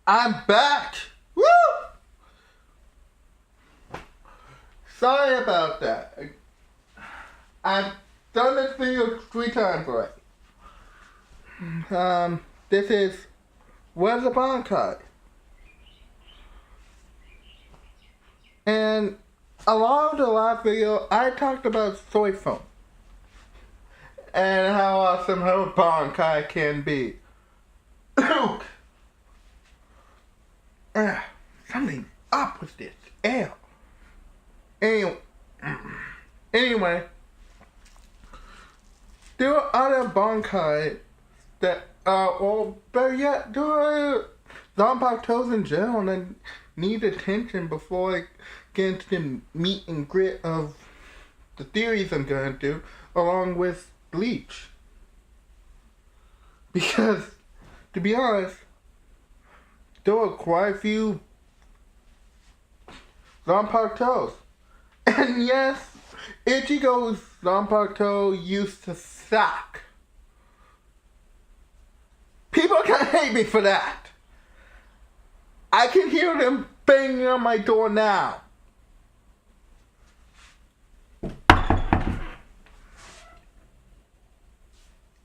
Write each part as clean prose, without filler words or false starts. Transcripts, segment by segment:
I'm back! Woo! Sorry about that. I've done this video 3 times already. This is Where's the BANKAI? And along the last video, I talked about soy phone. And how awesome her BANKAI can be. Something up with this air. Anyway, there are other BANKAI that or better yet, there are Zanpakutos in general that need attention before I get into the meat and grit of the theories I'm gonna do, along with Bleach. Because, to be honest, there are quite a few Zanpakutos. And yes, Ichigo's Zanpakuto used to suck. People can hate me for that. I can hear them banging on my door now.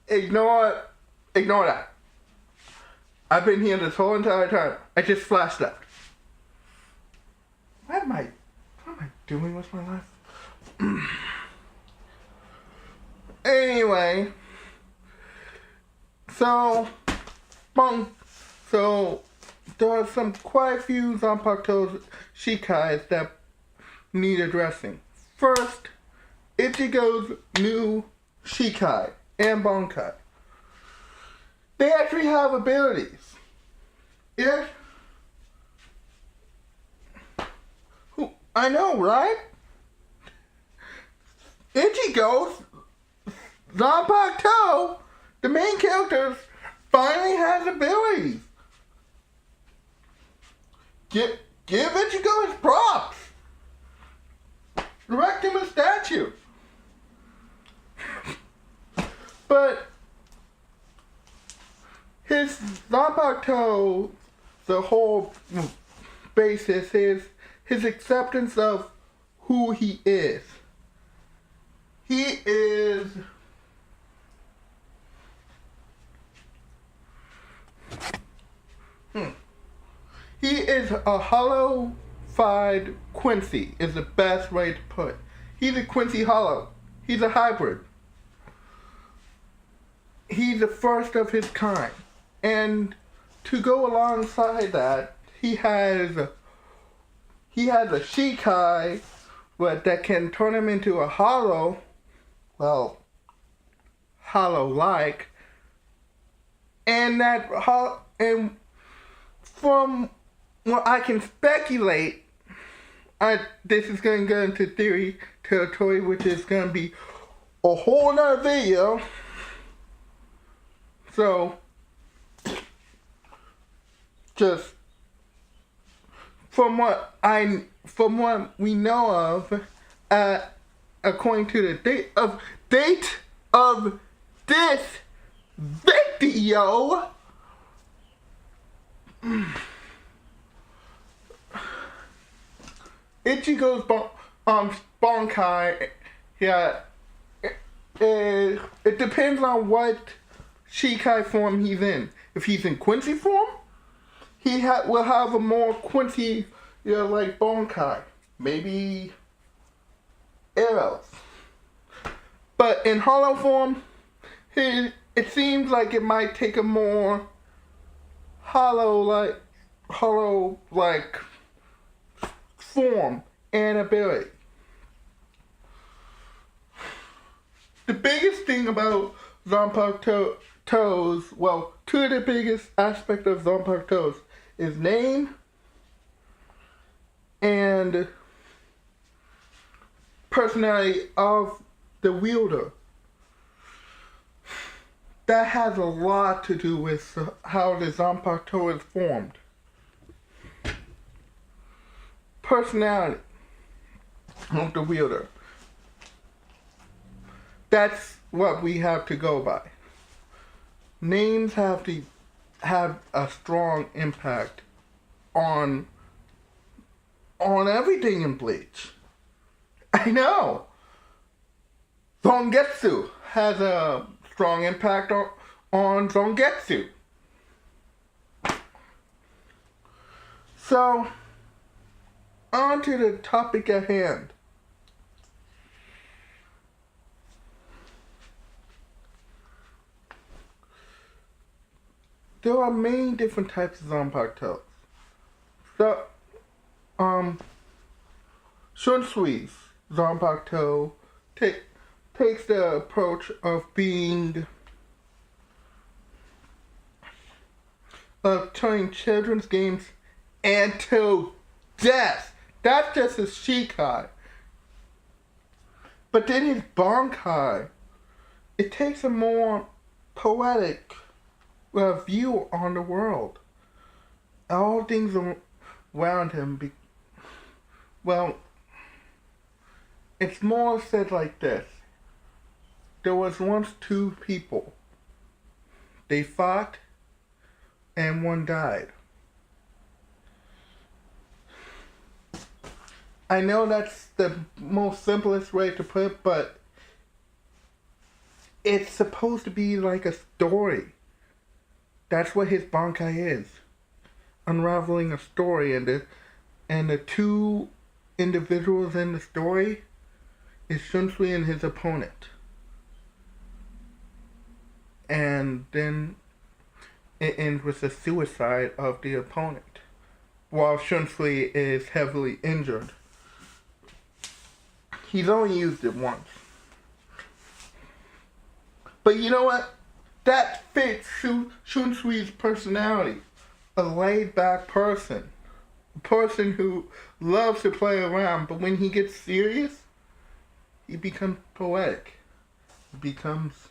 Ignore that. I've been here this whole entire time. I just flashed that. What am I doing with my life? Anyway, so there are quite a few Zanpakuto Shikais that need addressing. First, Ichigo's new Shikai and BANKAI. They actually have abilities. I know, right? Ichigo's Zanpakuto, the main character, finally has abilities. Give Ichigo his props. Erect him a statue. But his Zanpakuto, the whole basis is his acceptance of who he is. He is a hollow-fied Quincy, is the best way to put it. He's a Quincy Hollow. He's a hybrid. He's the first of his kind. And to go alongside that, he has a Shikai that can turn him into a hollow, hollow-like, and from what I can speculate, this is going to go into theory territory, which is going to be a whole nother video. So, just from what we know of, according to the date of this video, Ichigo's BANKAI, it depends on what Shikai form he's in. If he's in Quincy form, he will have a more Quincy, like BANKAI. Maybe arrows. But in hollow form, it seems like it might take a more hollow like form and ability. The biggest thing about Zanpakutos, two of the biggest aspects of Zanpakutos is name and personality of the wielder. That has a lot to do with how the Zanpakuto is formed. Personality of the wielder. That's what we have to go by. Names have to have a strong impact on everything in Bleach. I know. Zangetsu has a strong impact on Zangetsu. So, on to the topic at hand. There are many different types of Zanpakutos. So, Shunsui's Zanpakuto takes the approach of turning children's games into death. That's just his Shikai. But then his Bankai, it takes a more poetic view on the world. All things around him, it's more said like this. There was once two people. They fought, and one died. I know that's the most simplest way to put it, but it's supposed to be like a story. That's what his Bankai is. Unraveling a story, and the two individuals in the story is Shunsui and his opponent. And then it ends with the suicide of the opponent, while Shunsui is heavily injured. He's only used it once. But you know what? That fits Shunsui's personality. A laid-back person. A person who loves to play around, but when he gets serious, he becomes poetic. He becomes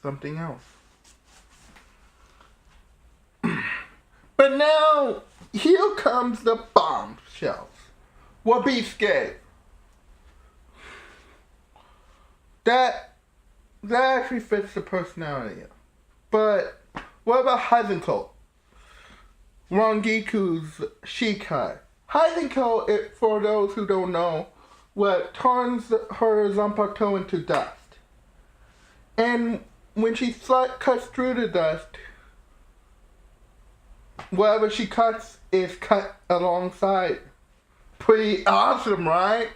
something else. But now, here comes the bombshells. Wabiske. That actually fits the personality. But what about Heisenko? Rangiku's Shikai. Heisenko, for those who don't know, turns her Zanpakuto into dust. And when she cuts through the dust, whatever she cuts is cut alongside. Pretty awesome, right?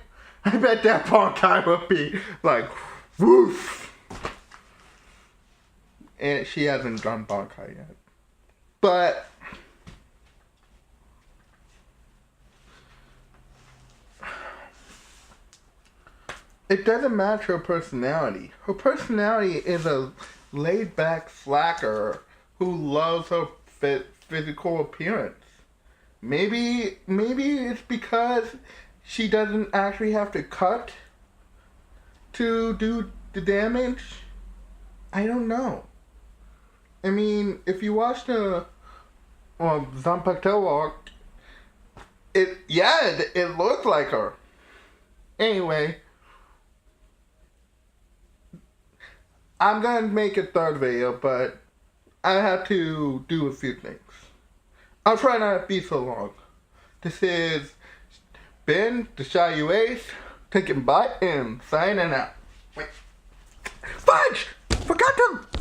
I bet that Bankai would be like, woof. And she hasn't done Bankai yet. But it doesn't match her personality. Her personality is a laid-back slacker who loves her physical appearance. Maybe it's because she doesn't actually have to cut to do the damage. I don't know. I mean, if you watch the Zanpakuto arc, it looks like her. Anyway, I'm gonna make a third video, but I have to do a few things. I'll try not to be so long. This is Ben, the Shy Ace, taking bite and signing out. Wait. Fudge! Forgot to